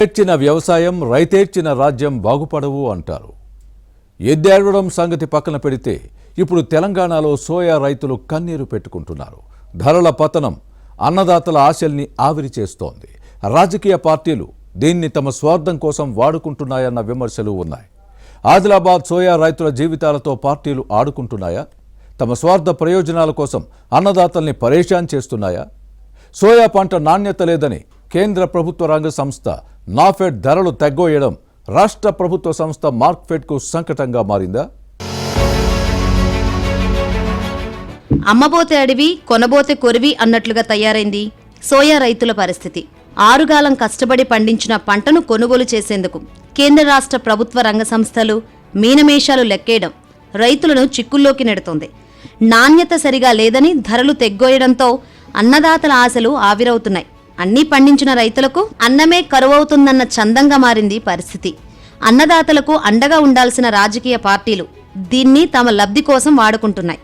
తెచ్చిన వ్యవసాయం రైతేర్చిన రాజ్యం బాగుపడవు అంటారు. ఎద్దేడడం సంగతి పక్కన పెడితే ఇప్పుడు తెలంగాణలో సోయా రైతులు కన్నీరు పెట్టుకుంటున్నారు. ధరల పతనం అన్నదాతల ఆశల్ని ఆవిరి చేస్తోంది. రాజకీయ పార్టీలు దీన్ని తమ స్వార్థం కోసం వాడుకుంటున్నాయన్న విమర్శలు ఉన్నాయి. ఆదిలాబాద్ సోయా రైతుల జీవితాలతో పార్టీలు ఆడుకుంటున్నాయా? తమ స్వార్థ ప్రయోజనాల కోసం అన్నదాతల్ని పరేషాన్ చేస్తున్నాయా? సోయా పంట నాణ్యత లేదని కేంద్ర ప్రభుత్వ రంగ సంస్థ నాఫెడ్ ధరలు తగ్గోయడం రాష్ట్ర ప్రభుత్వ సంస్థ మార్క్ఫెడ్కు సంకటంగా మారిందా? అమ్మబోతే అడివి కొనబోతే కొరివి అన్నట్లుగా తయారైంది సోయా రైతుల పరిస్థితి. ఆరుగాలం కష్టపడి పండించిన పంటను కొనుగోలు చేసేందుకు కేంద్ర రాష్ట్ర ప్రభుత్వ రంగ సంస్థలు మీనమేషాలు లెక్కేయడం రైతులను చిక్కుల్లోకి నెడుతోంది. నాణ్యత సరిగా లేదని ధరలు తెగ్గోయడంతో అన్నదాతల ఆశలు ఆవిరవుతున్నాయి. అన్నీ పండించిన రైతులకు అన్నమే కరువవుతుందన్న చందంగా మారింది పరిస్థితి. అన్నదాతలకు అండగా ఉండాల్సిన రాజకీయ పార్టీలు దీన్ని తమ లబ్ధి కోసం వాడుకుంటున్నాయి.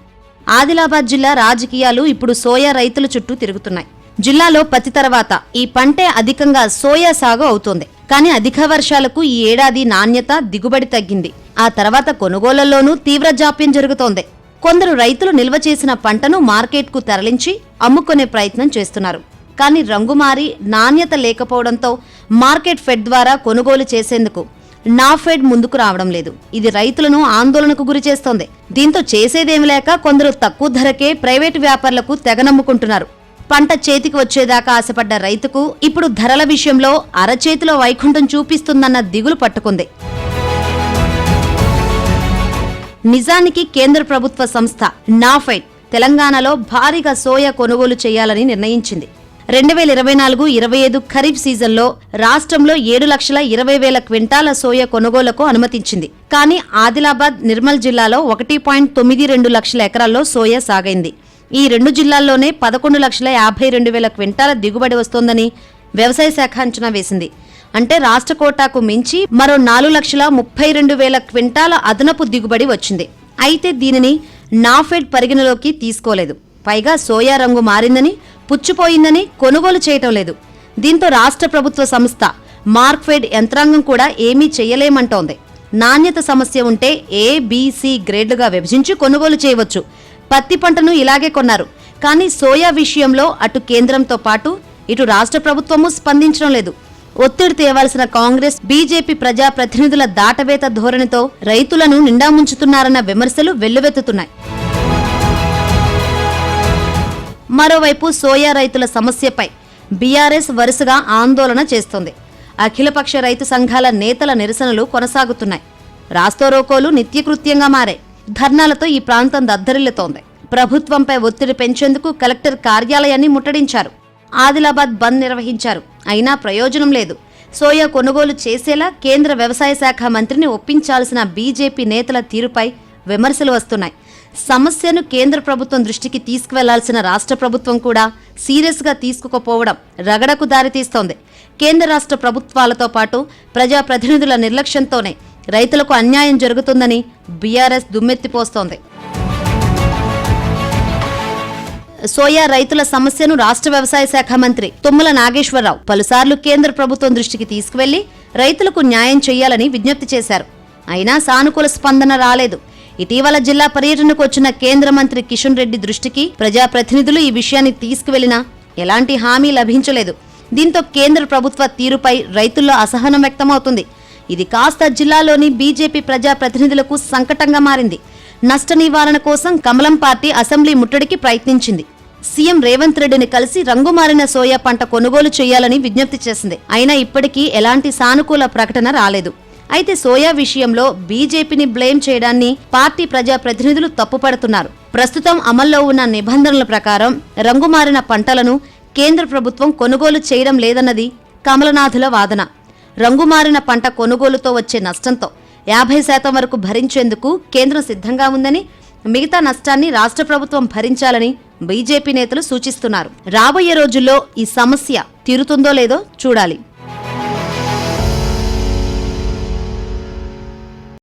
ఆదిలాబాద్ జిల్లా రాజకీయాలు ఇప్పుడు సోయా రైతుల చుట్టూ తిరుగుతున్నాయి. జిల్లాలో పత్తి తర్వాత ఈ పంటే అధికంగా సోయా సాగు అవుతోంది. కానీ అధిక వర్షాలకు ఈ ఏడాది నాణ్యత దిగుబడి తగ్గింది. ఆ తర్వాత కొనుగోళ్లలోనూ తీవ్ర జాప్యం జరుగుతోంది. కొందరు రైతులు నిల్వ చేసిన పంటను మార్కెట్కు తరలించి అమ్ముకునే ప్రయత్నం చేస్తున్నారు. కానీ రంగు మారి నాణ్యత లేకపోవడంతో మార్కెట్ ఫెడ్ ద్వారా కొనుగోలు చేసేందుకు నాఫెడ్ ముందుకు రావడం లేదు. ఇది రైతులను ఆందోళనకు గురిచేస్తోంది. దీంతో చేసేదేమి లేక కొందరు తక్కువ ధరకే ప్రైవేటు వ్యాపారులకు తెగనమ్ముకుంటున్నారు. పంట చేతికి వచ్చేదాకా ఆశపడ్డ రైతుకు ఇప్పుడు ధరల విషయంలో అరచేతిలో వైకుంఠం చూపిస్తుందన్న దిగులు పట్టుకుంది. నిజానికి కేంద్ర ప్రభుత్వ సంస్థ నాఫెడ్ తెలంగాణలో భారీగా సోయా కొనుగోలు చేయాలని నిర్ణయించింది. 2024-25 ఖరీఫ్ సీజన్లో రాష్ట్రంలో 7,20,000 క్వింటాల సోయా కొనుగోలుకు అనుమతించింది. కానీ ఆదిలాబాద్, నిర్మల్ జిల్లాలో 1.92 లక్షల ఎకరాల్లో సోయా సాగైంది. ఈ రెండు జిల్లాల్లోనే 11,52,000 క్వింటాల దిగుబడి వస్తోందని వ్యవసాయ శాఖ అంచనా వేసింది. అంటే రాష్ట్ర కోటాకు మించి మరో 4,32,000 క్వింటాల అదనపు దిగుబడి వచ్చింది. అయితే దీనిని నాఫెడ్ పరిగణలోకి తీసుకోలేదు. పైగా సోయా రంగు మారిందని, పుచ్చిపోయిందని కొనుగోలు చేయటం లేదు. దీంతో రాష్ట్ర ప్రభుత్వ సంస్థ మార్క్ఫెడ్ యంత్రాంగం కూడా ఏమీ చేయలేమంటోంది. నాణ్యత సమస్య ఉంటే A-B-C గ్రేడ్లుగా విభజించి కొనుగోలు చేయవచ్చు. పత్తి పంటను ఇలాగే కొన్నారు. కానీ సోయా విషయంలో అటు కేంద్రంతో పాటు ఇటు రాష్ట్ర ప్రభుత్వము స్పందించడం లేదు. ఒత్తిడి తేవాల్సిన కాంగ్రెస్, బీజేపీ ప్రజాప్రతినిధుల దాటవేత ధోరణితో రైతులను నిండా ముంచుతున్నారన్న విమర్శలు వెల్లువెత్తుతున్నాయి. మరోవైపు సోయా రైతుల సమస్యపై బీఆర్ఎస్ వరుసగా ఆందోళన చేస్తోంది. అఖిలపక్ష రైతు సంఘాల నేతల నిరసనలు కొనసాగుతున్నాయి. రాస్తారోకోలు నిత్యకృత్యంగా మారాయి. ధర్నాలతో ఈ ప్రాంతం దద్దరిల్లుతోంది. ప్రభుత్వంపై ఒత్తిడి పెంచేందుకు కలెక్టర్ కార్యాలయాన్ని ముట్టడించారు. ఆదిలాబాద్ బంద్ నిర్వహించారు. అయినా ప్రయోజనం లేదు. సోయా కొనుగోలు చేసేలా కేంద్ర వ్యవసాయ శాఖ మంత్రిని ఒప్పించాల్సిన బీజేపీ నేతల తీరుపై విమర్శలు వస్తున్నాయి. సమస్యను కేంద్ర ప్రభుత్వం దృష్టికి తీసుకువెళ్లాల్సిన రాష్ట్ర ప్రభుత్వం కూడా సీరియస్గా తీసుకోకపోవడం రగడకు దారితీస్తోంది. కేంద్ర రాష్ట్ర ప్రభుత్వాలతో పాటు ప్రజాప్రతినిధుల నిర్లక్ష్యంతోనే రైతులకు అన్యాయం జరుగుతుందని బీఆర్ఎస్ దుమ్మెత్తిపోస్తోంది. సోయా రైతుల సమస్యను రాష్ట్ర వ్యవసాయ శాఖ మంత్రి తుమ్మల నాగేశ్వరరావు పలుసార్లు కేంద్ర ప్రభుత్వం దృష్టికి తీసుకువెళ్లి రైతులకు న్యాయం చేయాలని విజ్ఞప్తి చేశారు. అయినా సానుకూల స్పందన రాలేదు. ఇటీవల జిల్లా పర్యటనకు వచ్చిన కేంద్ర మంత్రి కిషన్ రెడ్డి దృష్టికి ప్రజాప్రతినిధులు ఈ విషయాన్ని తీసుకువెళ్లినా ఎలాంటి హామీ లభించలేదు. దీంతో కేంద్ర ప్రభుత్వ తీరుపై రైతుల్లో అసహనం వ్యక్తమవుతుంది. ఇది కాస్త జిల్లాలోని బీజేపీ ప్రజాప్రతినిధులకు సంకటంగా మారింది. నష్ట నివారణ కోసం కమలం పార్టీ అసెంబ్లీ ముట్టడికి ప్రయత్నించింది. సీఎం రేవంత్ రెడ్డిని కలిసి రంగు మారిన సోయా పంట కొనుగోలు చేయాలని విజ్ఞప్తి చేసింది. అయినా ఇప్పటికీ ఎలాంటి సానుకూల ప్రకటన రాలేదు. అయితే సోయా విషయంలో బీజేపీని బ్లేమ్ చేయడాన్ని పార్టీ ప్రజాప్రతినిధులు తప్పుపడుతున్నారు. ప్రస్తుతం అమల్లో ఉన్న నిబంధనల ప్రకారం రంగుమారిన పంటలను కేంద్ర ప్రభుత్వం కొనుగోలు చేయడం లేదన్నది కమలనాథుల వాదన. రంగుమారిన పంట కొనుగోలుతో వచ్చే నష్టంతో 50% వరకు భరించేందుకు కేంద్రం సిద్ధంగా ఉందని, మిగతా నష్టాన్ని రాష్ట్ర ప్రభుత్వం భరించాలని బీజేపీ నేతలు సూచిస్తున్నారు. రాబోయే రోజుల్లో ఈ సమస్య తీరుతుందో లేదో చూడాలి.